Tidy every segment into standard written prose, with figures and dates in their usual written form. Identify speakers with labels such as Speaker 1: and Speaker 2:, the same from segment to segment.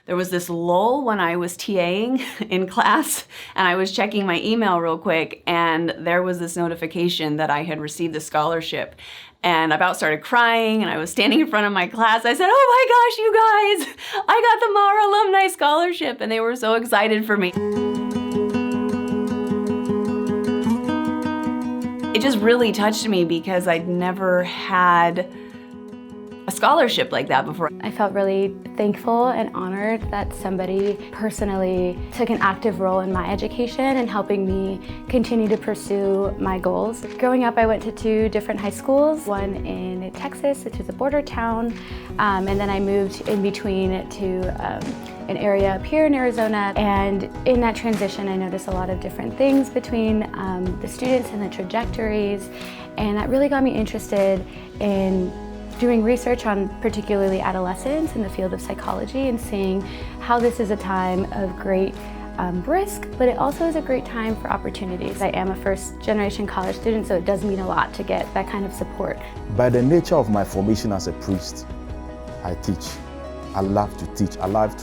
Speaker 1: There was this lull when I was TAing in class, and I was checking my email real quick, and there was this notification that I had received a scholarship. And I about started crying, and I was standing in front of my class. I said, "Oh my gosh, you guys, I got the Maher Alumni Scholarship," and they were so excited for me. It just really touched me because I'd never had a scholarship like that before.
Speaker 2: I felt really thankful and honored that somebody personally took an active role in my education and helping me continue to pursue my goals. Growing up, I went to 2 different high schools, one in Texas, which is a border town, and then I moved in between to an area up here in Arizona. And in that transition, I noticed a lot of different things between the students and the trajectories, and that really got me interested in doing research on particularly adolescents in the field of psychology and seeing how this is a time of great risk, but it also is a great time for opportunities. I am a first-generation college student, so it does mean a lot to get that kind of support.
Speaker 3: By the nature of my formation as a priest, I teach. I love to teach. I love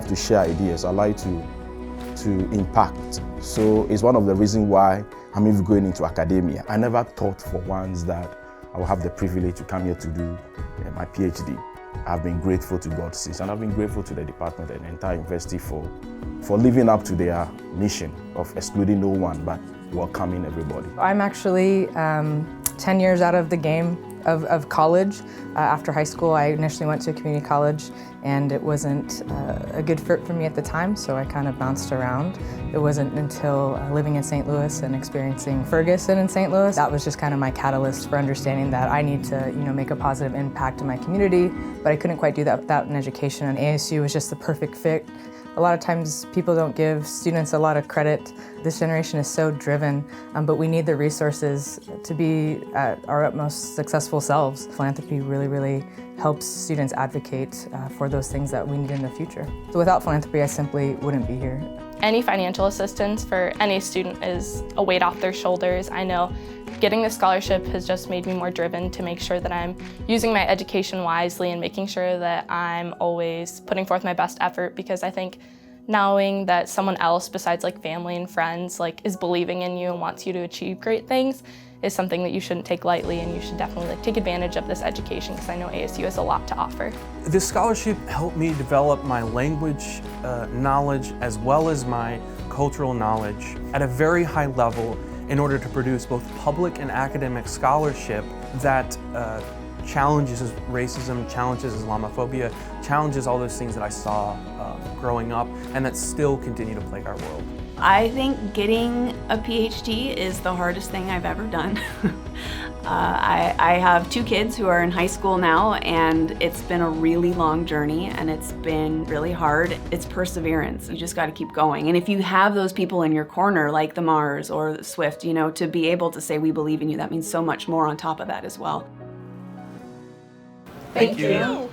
Speaker 3: to share ideas. I like to impact. So it's one of the reasons why I'm even going into academia. I never thought for once that I will have the privilege to come here to do my PhD. I've been grateful to God since, and I've been grateful to the department and the entire university for living up to their mission of excluding no one but welcoming everybody.
Speaker 4: I'm actually 10 years out of the game of college. After high school, I initially went to a community college, and it wasn't a good fit for me at the time, so I kind of bounced around. It wasn't until living in St. Louis and experiencing Ferguson in St. Louis, that was just kind of my catalyst for understanding that I need to, make a positive impact in my community, but I couldn't quite do that without an education, and ASU was just the perfect fit. A lot of times people don't give students a lot of credit. This generation is so driven, but we need the resources to be at our utmost successful selves. Philanthropy really helps students advocate for those things that we need in the future. So without philanthropy, I simply wouldn't be here.
Speaker 5: Any financial assistance for any student is a weight off their shoulders. I know getting this scholarship has just made me more driven to make sure that I'm using my education wisely and making sure that I'm always putting forth my best effort, because I think knowing that someone else besides family and friends is believing in you and wants you to achieve great things is something that you shouldn't take lightly, and you should definitely take advantage of this education, because I know ASU has a lot to offer.
Speaker 6: This scholarship helped me develop my language knowledge as well as my cultural knowledge at a very high level in order to produce both public and academic scholarship that challenges racism, challenges Islamophobia, challenges all those things that I saw growing up and that still continue to plague our world.
Speaker 1: I think getting a PhD is the hardest thing I've ever done. I have 2 kids who are in high school now, and it's been a really long journey, and it's been really hard. It's perseverance. You just got to keep going. And if you have those people in your corner, like the Mahers or the Swift, to be able to say, "We believe in you," that means so much more on top of that as well.
Speaker 5: Thank you.